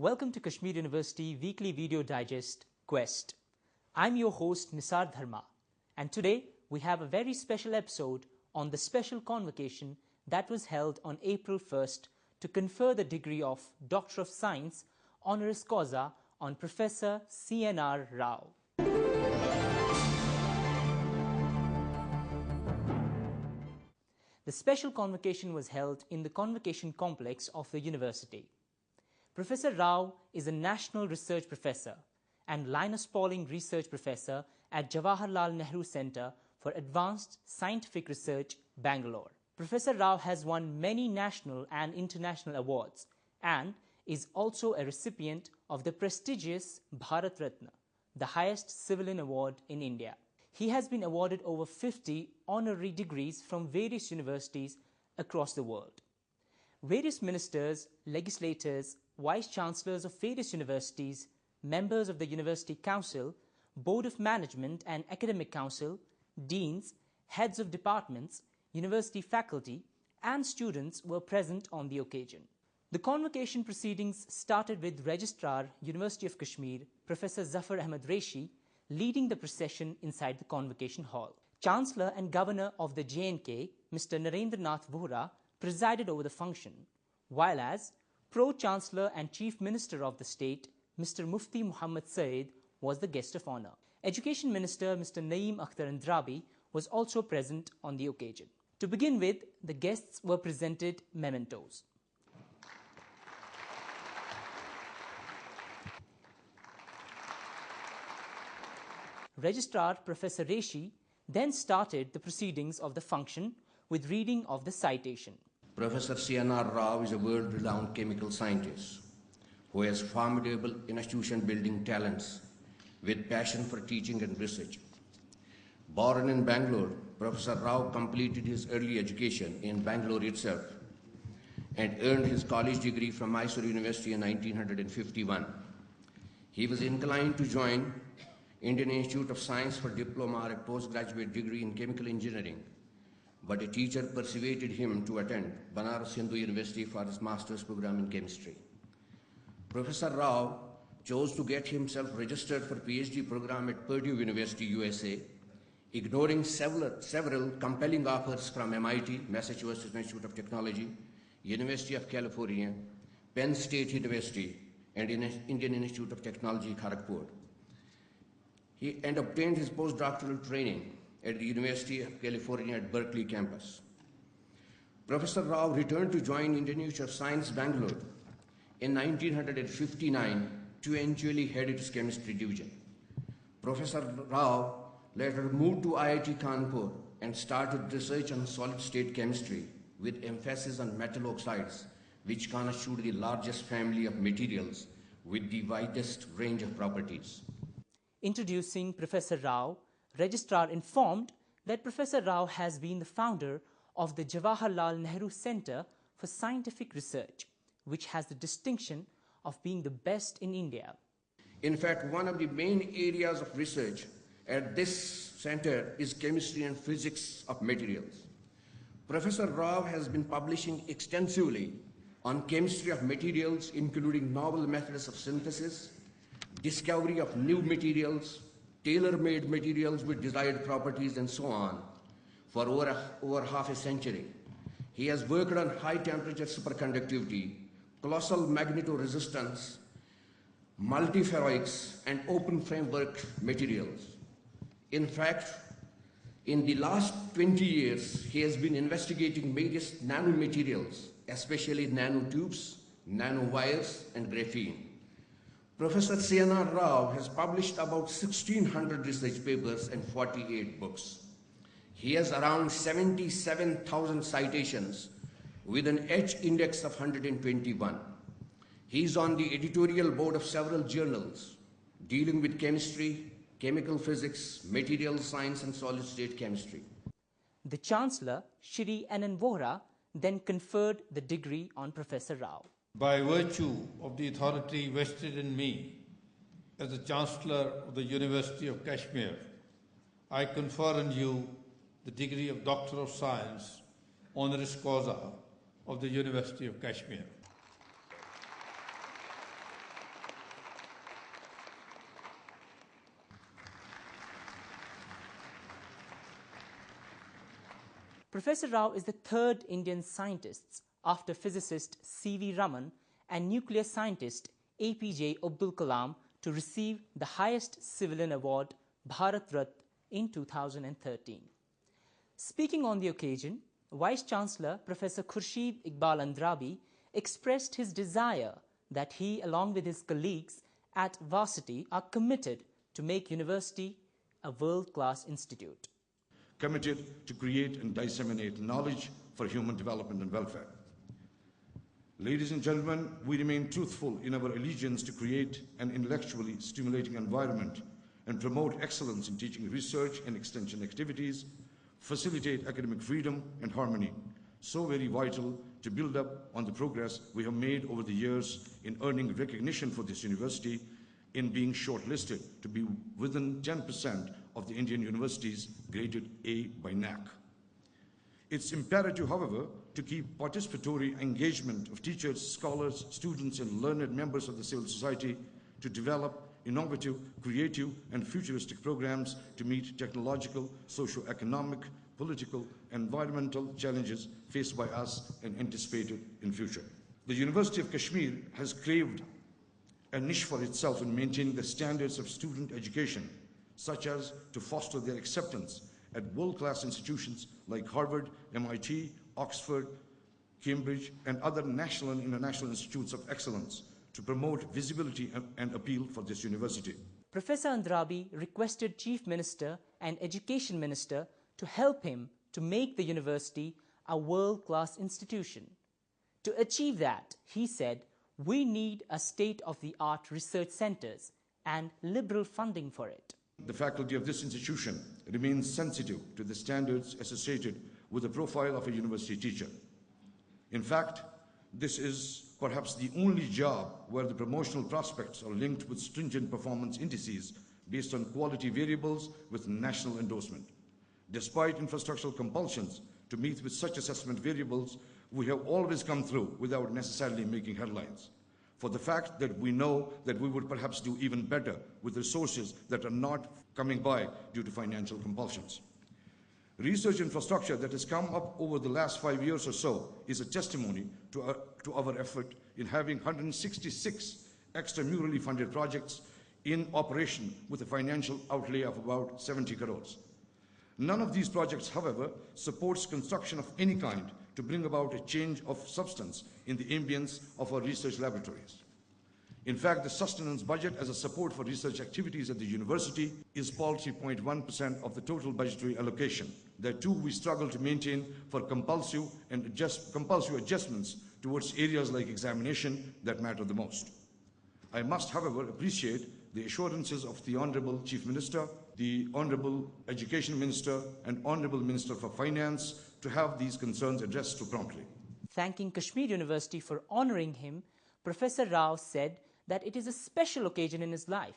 Welcome to Kashmir University Weekly Video Digest, Quest. I'm your host Nisar Dharma, and today we have a very special episode on the special convocation that was held on April 1st to confer the degree of Doctor of Science honoris causa on Professor C.N.R. Rao. The special convocation was held in the convocation complex of the university. Professor Rao is a National Research Professor and Linus Pauling Research Professor at Jawaharlal Nehru Centre for Advanced Scientific Research, Bangalore. Professor Rao has won many national and international awards and is also a recipient of the prestigious Bharat Ratna, the highest civilian award in India. He has been awarded over 50 honorary degrees from various universities across the world. Various ministers, legislators, vice-chancellors of various universities, members of the University Council, Board of Management and Academic Council, deans, heads of departments, university faculty and students were present on the occasion. The convocation proceedings started with Registrar, University of Kashmir, Professor Zafar Ahmad Reshi, leading the procession inside the convocation hall. Chancellor and Governor of the J&K, Mr. Narendra Nath Vohra, presided over the function, while as Pro-Chancellor and Chief Minister of the state, Mr. Mufti Muhammad Saeed, was the guest of honor. Education Minister Mr. Naeem Akhtar Andrabi was also present on the occasion. To begin with, the guests were presented mementos. Registrar Professor Reshi then started the proceedings of the function with reading of the citation. Professor C.N.R. Rao is a world-renowned chemical scientist who has formidable institution-building talents with passion for teaching and research. Born in Bangalore, Professor Rao completed his early education in Bangalore itself and earned his college degree from Mysore University in 1951. He was inclined to join Indian Institute of Science for diploma or postgraduate degree in chemical engineering, but a teacher persuaded him to attend Banaras Hindu University for his master's program in chemistry. Professor Rao chose to get himself registered for PhD program at Purdue University, USA, ignoring several compelling offers from MIT, Massachusetts Institute of Technology, University of California, Penn State University, and Indian Institute of Technology, Kharagpur. He obtained his postdoctoral training at the University of California at Berkeley campus. Professor Rao returned to join Indian Institute of Science, Bangalore in 1959 to eventually head its chemistry division. Professor Rao later moved to IIT Kanpur and started research on solid-state chemistry with emphasis on metal oxides, which constitute the largest family of materials with the widest range of properties. Introducing Professor Rao, Registrar informed that Professor Rao has been the founder of the Jawaharlal Nehru Centre for Scientific Research, which has the distinction of being the best in India. In fact, one of the main areas of research at this center is chemistry and physics of materials. Professor Rao has been publishing extensively on chemistry of materials, including novel methods of synthesis, discovery of new materials, tailor-made materials with desired properties, and so on, for over half a century. He has worked on high-temperature superconductivity, colossal magnetoresistance, multiferroics, and open framework materials. In fact, in the last 20 years, he has been investigating various nanomaterials, especially nanotubes, nanowires, and graphene. Professor C.N.R. Rao has published about 1,600 research papers and 48 books. He has around 77,000 citations with an H index of 121. He is on the editorial board of several journals dealing with chemistry, chemical physics, material science, and solid-state chemistry. The Chancellor, Shri N.N. Vohra, then conferred the degree on Professor Rao. By virtue of the authority vested in me as the Chancellor of the University of Kashmir, I confer on you the degree of Doctor of Science honoris causa of the University of Kashmir. Professor Rao is the third Indian scientist after physicist C.V. Raman and nuclear scientist APJ Abdul Kalam to receive the highest civilian award, Bharat Ratna, in 2013. Speaking on the occasion, Vice-Chancellor Professor Khurshid Iqbal Andrabi expressed his desire that he, along with his colleagues at Varsity, are committed to make university a world-class institute. Committed to create and disseminate knowledge for human development and welfare. Ladies and gentlemen, we remain truthful in our allegiance to create an intellectually stimulating environment and promote excellence in teaching, research and extension activities, facilitate academic freedom and harmony, so very vital to build up on the progress we have made over the years in earning recognition for this university, in being shortlisted to be within 10% of the Indian universities graded A by NAC. It's imperative, however, to keep participatory engagement of teachers, scholars, students, and learned members of the civil society to develop innovative, creative, and futuristic programs to meet technological, socio-economic, political, environmental challenges faced by us and anticipated in future. The University of Kashmir has craved a niche for itself in maintaining the standards of student education, such as to foster their acceptance at world-class institutions like Harvard, MIT, Oxford, Cambridge, and other national and international institutes of excellence to promote visibility and appeal for this university. Professor Andrabi requested Chief Minister and Education Minister to help him to make the university a world-class institution. To achieve that, he said, we need a state-of-the-art research centers and liberal funding for it. The faculty of this institution remains sensitive to the standards associated with the profile of a university teacher. In fact, this is perhaps the only job where the promotional prospects are linked with stringent performance indices based on quality variables with national endorsement. Despite infrastructural compulsions to meet with such assessment variables, we have always come through without necessarily making headlines. For the fact that we know that we would perhaps do even better with resources that are not coming by due to financial compulsions. Research infrastructure that has come up over the last 5 years or so is a testimony to our effort in having 166 extramurally funded projects in operation with a financial outlay of about 70 crores. None of these projects, however, supports construction of any kind to bring about a change of substance in the ambience of our research laboratories. In fact, the sustenance budget as a support for research activities at the university is paltry 0.1% of the total budgetary allocation. That too we struggle to maintain for compulsive adjustments towards areas like examination that matter the most. I must, however, appreciate the assurances of the Honourable Chief Minister, the Honourable Education Minister, and Honourable Minister for Finance to have these concerns addressed too promptly. Thanking Kashmir University for honouring him, Professor Rao said that it is a special occasion in his life.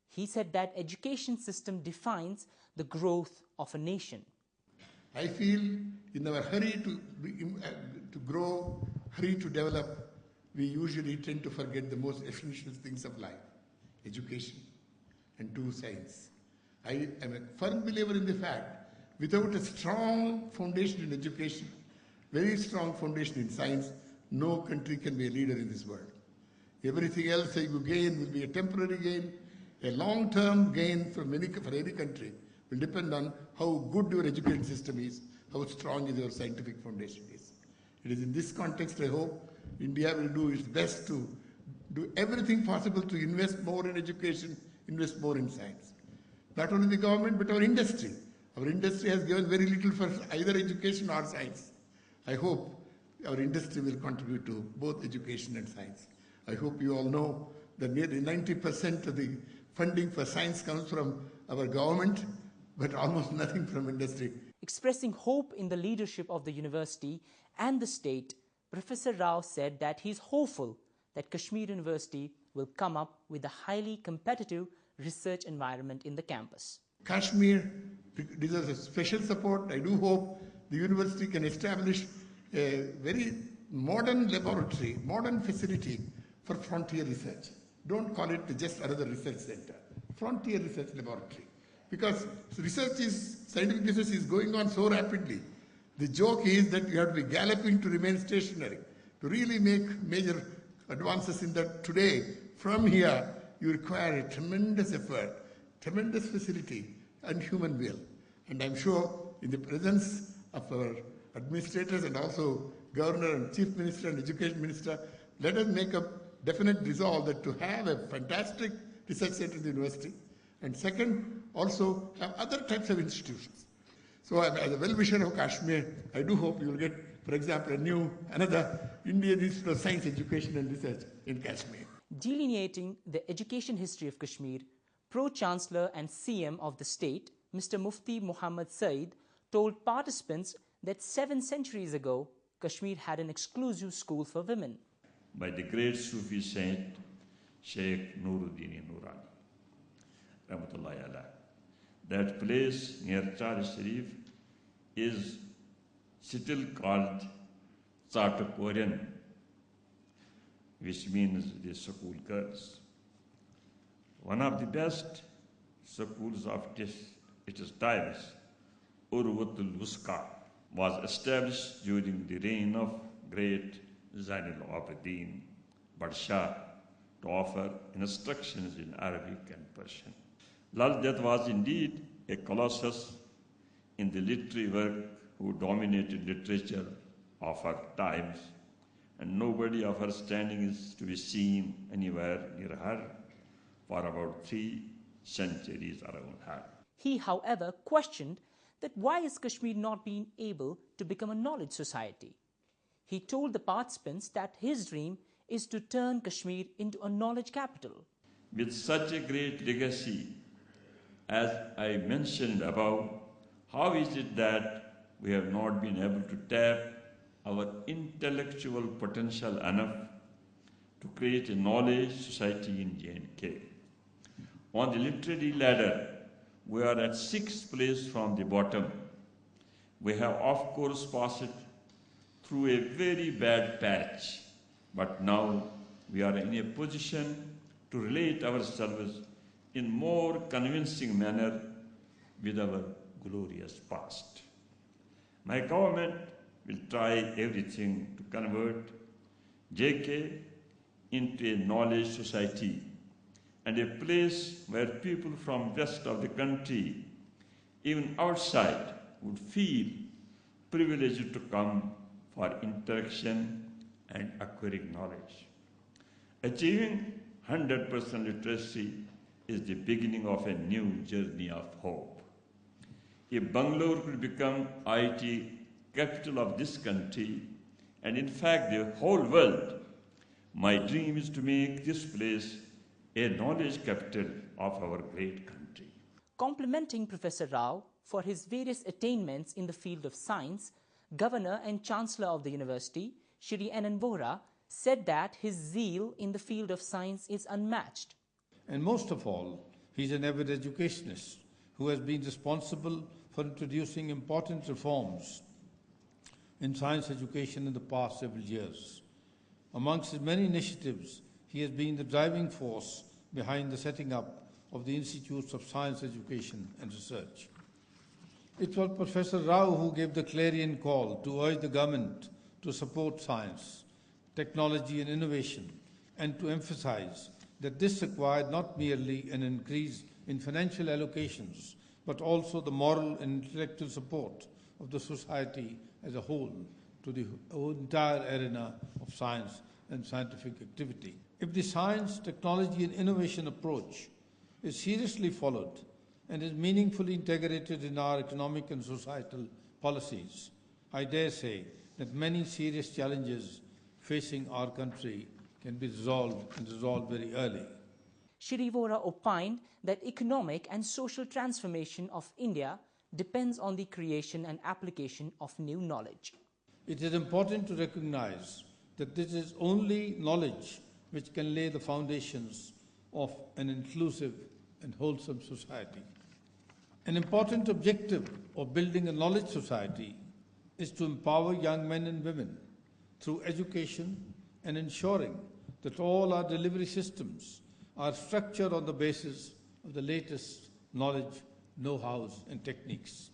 He said that education system defines the growth of a nation. I feel in our hurry to grow, hurry to develop, we usually tend to forget the most essential things of life, education and science. I am a firm believer in the fact without a strong foundation in education, very strong foundation in science, no country can be a leader in this world. Everything else you gain will be a temporary gain. A long-term gain for any country will depend on how good your education system is, how strong is your scientific foundation is. It is in this context I hope India will do its best to do everything possible to invest more in education, invest more in science. Not only the government but our industry. Our industry has given very little for either education or science. I hope our industry will contribute to both education and science. I hope you all know that nearly 90% of the funding for science comes from our government, but almost nothing from industry. Expressing hope in the leadership of the university and the state, Professor Rao said that he is hopeful that Kashmir University will come up with a highly competitive research environment in the campus. Kashmir deserves a special support. I do hope the university can establish a very modern laboratory, modern facility for frontier research. Don't call it just another research center. Frontier research laboratory. Because scientific research is going on so rapidly. The joke is that you have to be galloping to remain stationary. To really make major advances in that today, from here, you require a tremendous effort, tremendous facility, and human will. And I'm sure in the presence of our administrators and also Governor and Chief Minister and Education Minister, let us make a definite resolve that to have a fantastic research center in the university, and second, also have other types of institutions. So as a well-wisher of Kashmir, I do hope you will get, for example, another Indian Institute of Science, Education and Research in Kashmir. Delineating the education history of Kashmir, Pro-Chancellor and CM of the state, Mr. Mufti Muhammad Saeed, told participants that 7 centuries ago, Kashmir had an exclusive school for women. By the great Sufi saint, Sheikh Nuruddin Nurani, Rahmatullahi Alayh. That place near Char Sharif is still called Chatakorian, which means the school girls. One of the best schools of its times, Urwatul Wuska, was established during the reign of great Zainul Abidin Badshah to offer instructions in Arabic and Persian. Lal Ded was indeed a colossus in the literary work who dominated literature of her times, and nobody of her standing is to be seen anywhere near her for about 3 centuries around her. He, however, questioned that why is Kashmir not being able to become a knowledge society? He told the participants that his dream is to turn Kashmir into a knowledge capital. With such a great legacy, as I mentioned above, how is it that we have not been able to tap our intellectual potential enough to create a knowledge society in J&K? On the literary ladder, we are at 6th place from the bottom. We have, of course, passed through a very bad patch, but now we are in a position to relate ourselves in more convincing manner with our glorious past. My government will try everything to convert JK into a knowledge society and a place where people from west of the country, even outside, would feel privileged to come for interaction and acquiring knowledge. Achieving 100% literacy is the beginning of a new journey of hope. If Bangalore could become IT capital of this country, and in fact the whole world, my dream is to make this place a knowledge capital of our great country. Complimenting Professor Rao for his various attainments in the field of science, Governor and Chancellor of the University, Shri N.N. Vohra, said that his zeal in the field of science is unmatched. And most of all, he's an avid educationist who has been responsible for introducing important reforms in science education in the past several years. Amongst his many initiatives, he has been the driving force behind the setting up of the Institutes of Science Education and Research. It was Professor Rao who gave the clarion call to urge the government to support science, technology and innovation, and to emphasize that this required not merely an increase in financial allocations, but also the moral and intellectual support of the society as a whole to the entire arena of science and scientific activity. If the science, technology and innovation approach is seriously followed and is meaningfully integrated in our economic and societal policies, I dare say that many serious challenges facing our country can be resolved and resolved very early. Shri Vohra opined that economic and social transformation of India depends on the creation and application of new knowledge. It is important to recognize that this is only knowledge which can lay the foundations of an inclusive and wholesome society. An important objective of building a knowledge society is to empower young men and women through education and ensuring that all our delivery systems are structured on the basis of the latest knowledge, know-hows and techniques.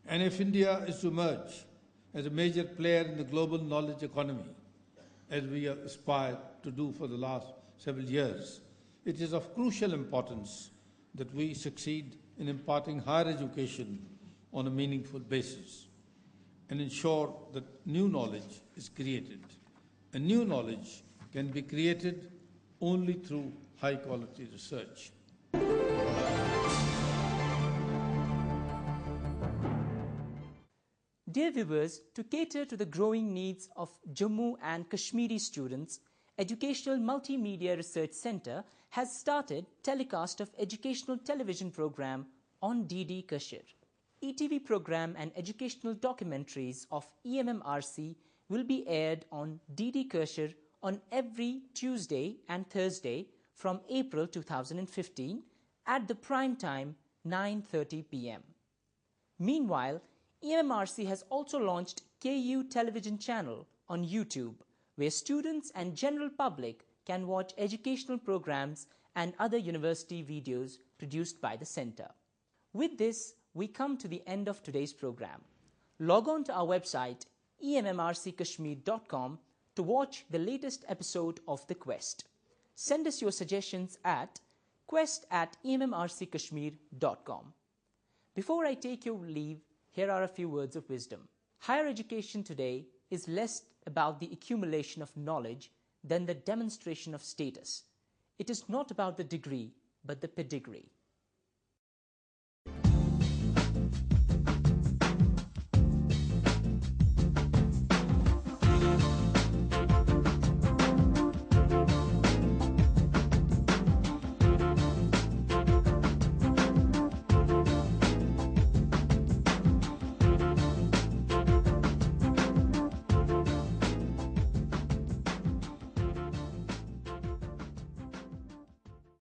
And if India is to emerge as a major player in the global knowledge economy, as we aspired to do for the last several years, it is of crucial importance that we succeed in imparting higher education on a meaningful basis and ensure that new knowledge is created. And new knowledge can be created only through high-quality research. Dear viewers, to cater to the growing needs of Jammu and Kashmiri students, Educational Multimedia Research Centre has started telecast of educational television program on DD Kashmir. ETV program and educational documentaries of EMMRC will be aired on DD Kashmir on every Tuesday and Thursday from April 2015 at the prime time 9:30 p.m. Meanwhile, EMMRC has also launched KU Television Channel on YouTube, where students and general public can watch educational programs and other university videos produced by the centre. With this, we come to the end of today's program. Log on to our website emmrckashmir.com to watch the latest episode of The Quest. Send us your suggestions at quest@emmrckashmir.com. Before I take your leave, here are a few words of wisdom. Higher education today is less about the accumulation of knowledge than the demonstration of status. It is not about the degree, but the pedigree.